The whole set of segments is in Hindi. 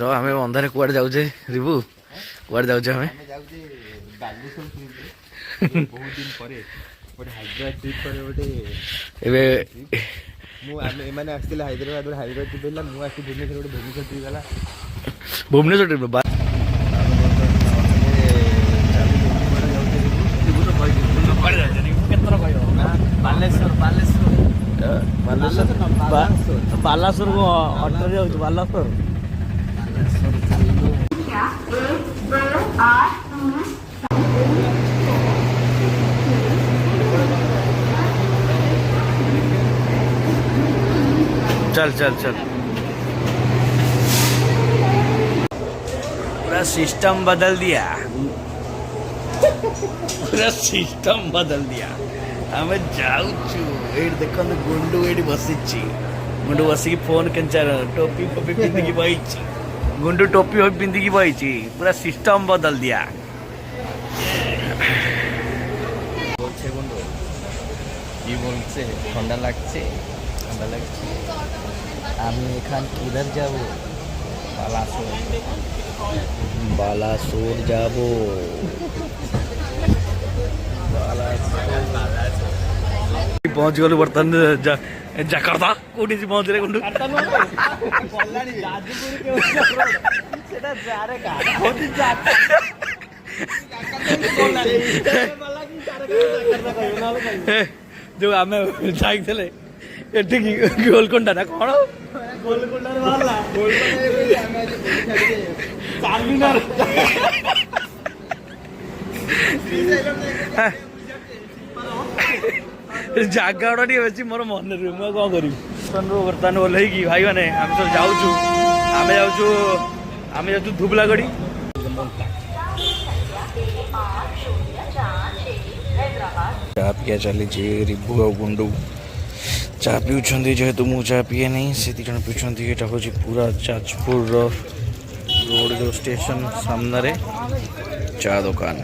तो आम अंधारे कुआड़े जाऊे रिबू कुआड़े जाऊे आम बहुत दिन पर हैदराबाद ट्रिप पर मैंने हैदराबाद ट्रिप है मुझे भुवनेश्वर ट्रिप है भुवनेश्वर ट्रिप बालासुर को अटर जाऊँ बालासुर चल चल चल पूरा सिस्टम बदल दिया पूरा सिस्टम बदल दिया आम जाऊँ देख गुंडू ये बसी गुंडू बसिक फोन केचार टोपी फोपी पिंधिकी बही गुंडू टोपी फोपी पिंधिकी बही पूरा सिस्टम बदल दिया गुंडू কি বলছে ঠান্ডা লাগছে আমি এখান কিধার যাব बालासुर जाबो पहुंच गलु बर्तन जकार्ता कोठी से पहुंच रे गुंडू जो आम जाइले एठी गोलकोंडा ना कौन गोलकोंडार वाला चार्मिनार जगह टी अच्छी मोर मन रे मैं कौन करी बर्तमान ओह्ल भाई मैंने आम तो जाऊँ आम जाऊँ धुबलागढ़ी चा पिया चली रिभु आ गुंडू चा पिउछंदी जेहेतु मु चा पिए नहीं से जन पिउछंदी एटा होची पूरा जाजपुर रोड जो स्टेशन सामने रे चा दुकान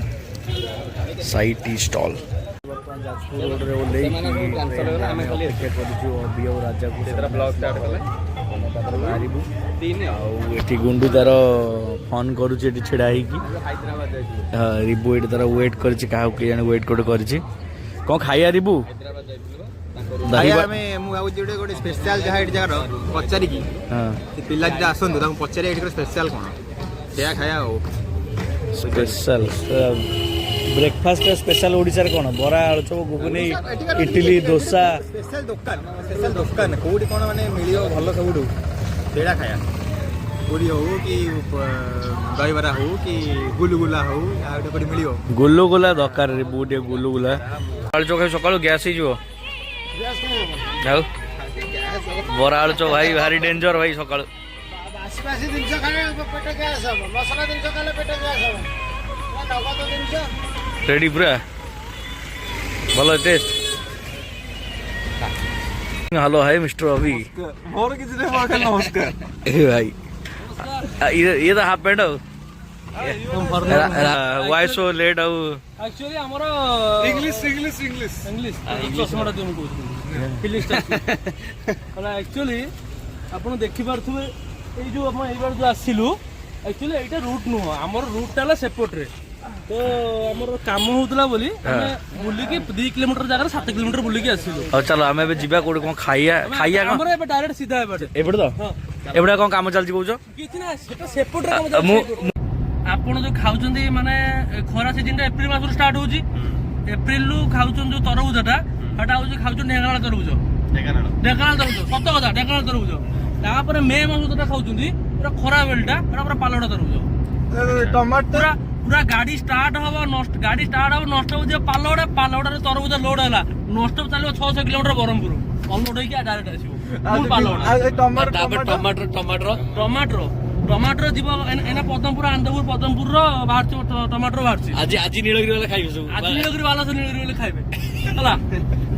Sai tea stall Jajpur road रे ओले टिकेट करिछु अभी और राजा को तेरा ब्लॉग स्टार्ट कले मारिबु तीन एठी गुंडू तार फोन करूची एठी छिड़ा ही की हैदराबाद हां रिबु एठी तार वेट करछि काहा के जाने वेट कोड करछि कोन खाइया रिबु खाइया में मु आउ जेडे गोटे स्पेशल जहा एठी जगार पचारी की हां से पिल्ला जे आसंदु ताको पचारी एठी स्पेशल कोन सेया खाया हो स्पेशल ब्रेकफास्ट स्पेशल ओडिसा रे कोन बरा आलुचप गुगुनी इडली डोसा स्पेशल दुकान कोडी कोन माने मिलियो भलो सबुडू सेडा खाया पूरी हो कि दही बरा हो कि गुलगुला हो आ कोडी मिलियो गुलगुला दरकार रे बुटे गुलगुला आलुचप खाइ सकाळो गैस ही जो जाऊ बरा आलुचप भाई भारी डेंजर भाई सकाळो बासी दिन खाने पेट गैस हो मसाला दिन खाले पेट गैस हो नगद दिन रेडी पूरा भलो टेस्ट हेलो हाय मिस्टर अभी मोर किसी ने माखल नमस्कार ए भाई ये तो हाफ पैंट हो व्हाई सो लेट हो एक्चुअली हमरो इंग्लिश चश्माटा तुम कहू फिलिस्ट होला एक्चुअली आपण देखि पारथुवे ए जो आपण ए बार जो आसिलु एक्चुअली एटा रूट नु हमर रूट ताला सेपट रे तो हमर काम होतला बोली हमें बुली के 2 किलोमीटर जगह 7 किलोमीटर बुली के आसिलु और चलो हमें बे जिबा कोड कोन खाइया हमर एबे डायरेक्ट सीधा एबे तो एबडा कोन काम चलजी कहउछो किछ ना सेटा सेपट रे काम चलजी आपण जो खाउचंदी माने खरा सीजन टा एप्रिल मास स्टार्ट होजी एप्रिल लु खाउचन जो तरबुजटा हटा होजी खाउचन ढेंगाळ तरबुज सत कथा ढेंगाळ तरबुज तापर मे मास जोटा खाउचंदी पूरा खरा बेलटा पूरा पालडा तरबुज टमाटर पूरा गाड़ी स्टार्ट हवा नष्ट हो जे पालडा रे तरबुज लोड हला नष्ट चलो 600 किलोमीटर बरहमपुर अनलोड होई के डायरेक्ट आसीबो फुल पालडा टमाटर जीव एना पदमपुर आंदपुर पदमपुर रो बाहर टमाटर बाहर आज नीलगिरी वाला खाइबे सब आज नीलगिरी वाला खाइबे हला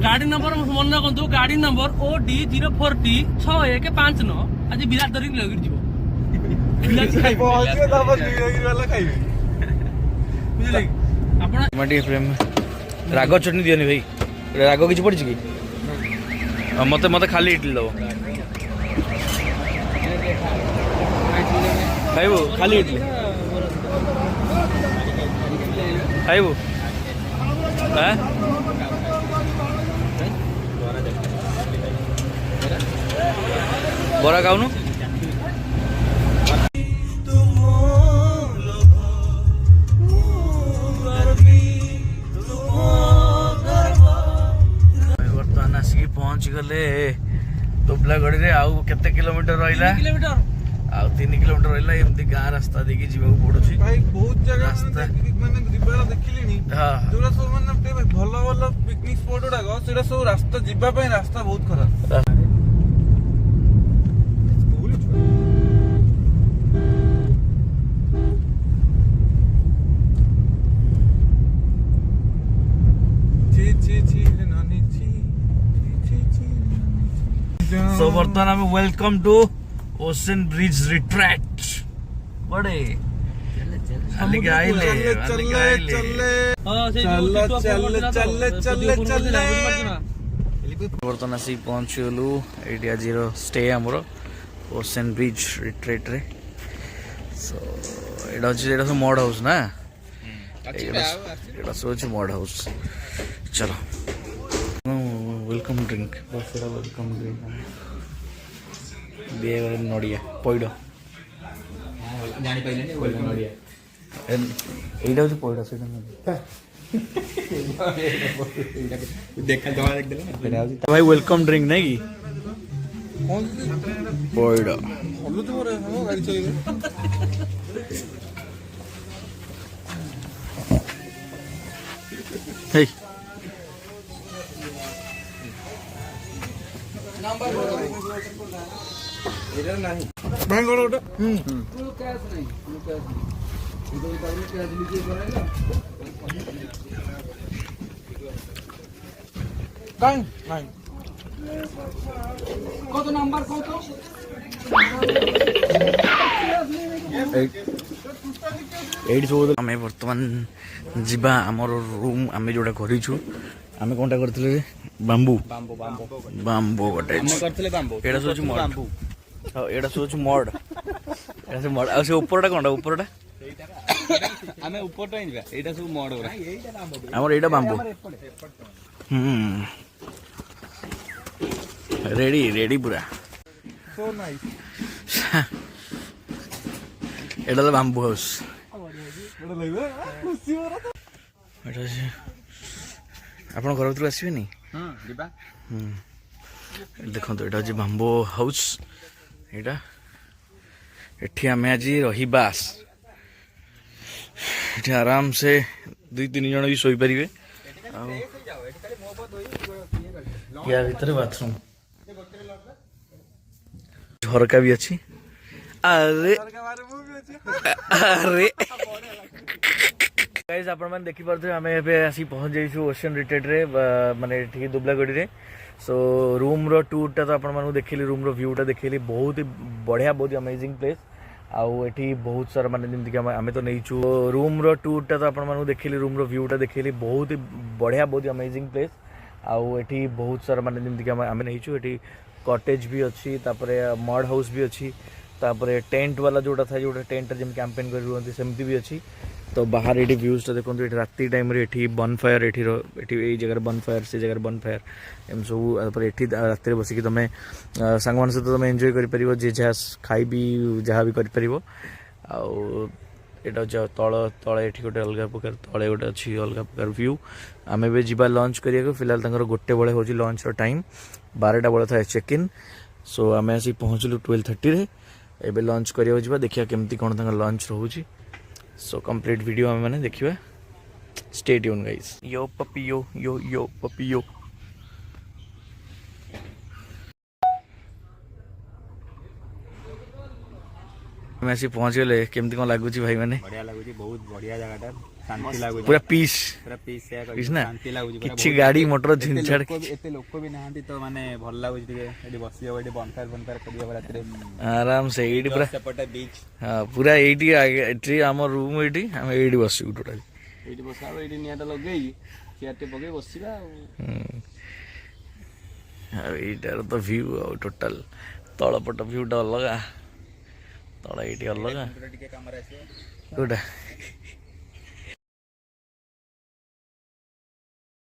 गाड़ी नंबर मन रखु गाड़ी नंबर OD 040 6159 आज विराट धरी नीलगिरी जीव राग चटनी दियनी भाई राग किसी पड़ी कि मत खाली इडली दब ଖାଇବୁ ଖାଲି ଇଡଲି ଖାଇବୁ ବରା ଖାଉନୁ ବର୍ତ୍ତମାନ ଆସିକି ପହଞ୍ଚିଗଲେ ଦୁବଲାଗଡ଼ିରେ ଆଉ କେତେ କିଲୋମିଟର ରହିଲା ଆଉ 3 କିଲୋମିଟର ରହିଲା ଏମିତି ଗାଁ ରାସ୍ତା ଦେଇକି ଯିବାକୁ ପଡୁଛି ଭାଇ ବହୁତ ଜାଗା ରାସ୍ତା ମାନେ ଯିବାର ଦେଖିଲିଣି ଯୋଉଟା ସବୁ ମାନେ ଭଲ ଭଲ ପିକନିକ ସ୍ପଟ ଗୁଡାକ ସେଟା ସବୁ ରାସ୍ତା ଯିବା ପାଇଁ ରାସ୍ତା ବହୁତ ଖରାପ So ବର୍ତ୍ତମାନ ଆମେ welcome to ocean bridge retract बड़े अलिक आइले बर्तमान आसी पहुँचगलु ये आज स्टे आमर ओशन ब्रिज रिट्रीट रे सो एटा सब मड हाउस ना एटा सब अच्छे मड हाउस चलो वेलकम ड्रिंक बस वेलकम ड्रिंक नड़िया पैड এইটা হচ্ছে পয়ডা সেটা ভাই ওয়েলকাম ড্রিঙ্ক নাকি পয়ডা হেই কত নাম্বার কত এইটি सब आमे बर्तमान जीवा आमर रूम आमे जोटा करिछु आमे कोनटा करथिले बांबू बांबू बांबू बांबू गोटे आमे करथिले बांबू एडा सोचु मड हां एडा सोचु मड एडा से मड आ से ऊपरटा कोनटा ऊपरटा आमे ऊपरटा इनबा एडा सब मड ओरा हमर एडा बांबू रेडी रेडी पूरा सो नाइस एडा तो बांबू हाउस ଆପଣ ଘର ଭିତରୁ ଆସିବେନି ଯିବା ଦେଖନ୍ତୁ ଏଇଟା ହେଉଛି ବାମ୍ବୋ ହାଉସ୍ ଏଇଟା ଏଠି ଆମେ ଆଜି ରହିବା ଏଠି ଆରାମସେ 2-3 ଜଣ ବି ଶୋଇପାରିବେ ଆଉ ୟା ଭିତରେ ବାଥରୁମ୍ ଝରକା ବି ଅଛି ଆରେ ଆରେ गाइस आपण मैंने देखी पारे आम आसी पहुँच जाइए ओशन रिट्रीट रे माने ठीक दुबलागढ़ी रे सो रूम रो टूरटा तो आपण देखिली रूम रो व्यूटा देखिली बहुत ही बढ़िया बहुत ही अमेजिंग प्लेस आउ एठी बहुत सारा माने जमती आम तो नहीं रूम रो टूरटा तो आपण देखिली रूम रो व्यूटा देखिली बहुत ही बढ़िया बहुत ही अमेजिंग प्लेस आउ एठी बहुत सारा माने जमती आम नहीं एठी कॉटेज भी अच्छी तापरे मड हाउस भी अच्छी तापरे टेंट वाला जोटा था जोटा टेंट जमी कैंपेन कर रुहती सेमती भी अच्छी तो बाहर ये व्यूजटा देखो ये राति टाइम रे बनफायर ये जगह बनफायर से जगह बनफायर एम सब ये राति बसिक तुम सांग सहित तुम एंजॉय कर जहाँ खाई जहाँ भी कर तल तले ये गोटे अलग प्रकार तले गोटे अच्छी अलग प्रकार व्यू आम ए जा लंच करिया फिलहाल गोटे बेले हूँ लंच टाइम 12टा बेले था चेक इन सो आम आसी पहुँचलु 12:30 रे एबे लंच करिया जा देखिए केमती कौन लंच रोचे सो कंप्लीट वीडियो आम मैंने देखिए स्टे ट्यून गाइस यो पपी यो यो यो पपी यो मैं आसी पहुंच गले केमती कौन लगुच भाई मैंने बढ़िया लगुच बहुत बढ़िया जगहटा शांति लागुच पूरा पीस पीस ना शांति लागुच किछि गाड़ी मोटर झिनछाड़ एते लोक भी नाहंती तो माने भल लागुच टिके एडी बसियो एडी बनफायर करियो रात रे आराम से एडी पूरा सेपटे बीच हां पूरा एडी एटी हमर रूम एडी हम एडी बसियो टोटल एडी बसाबो एडी नियाटा लगेई चेयरटे पके बसिबा एटार तो व्यू टोटल तळपट व्यूटा अलगा ତଳେ ଏଇଠି ଅଲଗା ଟିକେ କାମରେ ଆସିବ। କୋଉଟା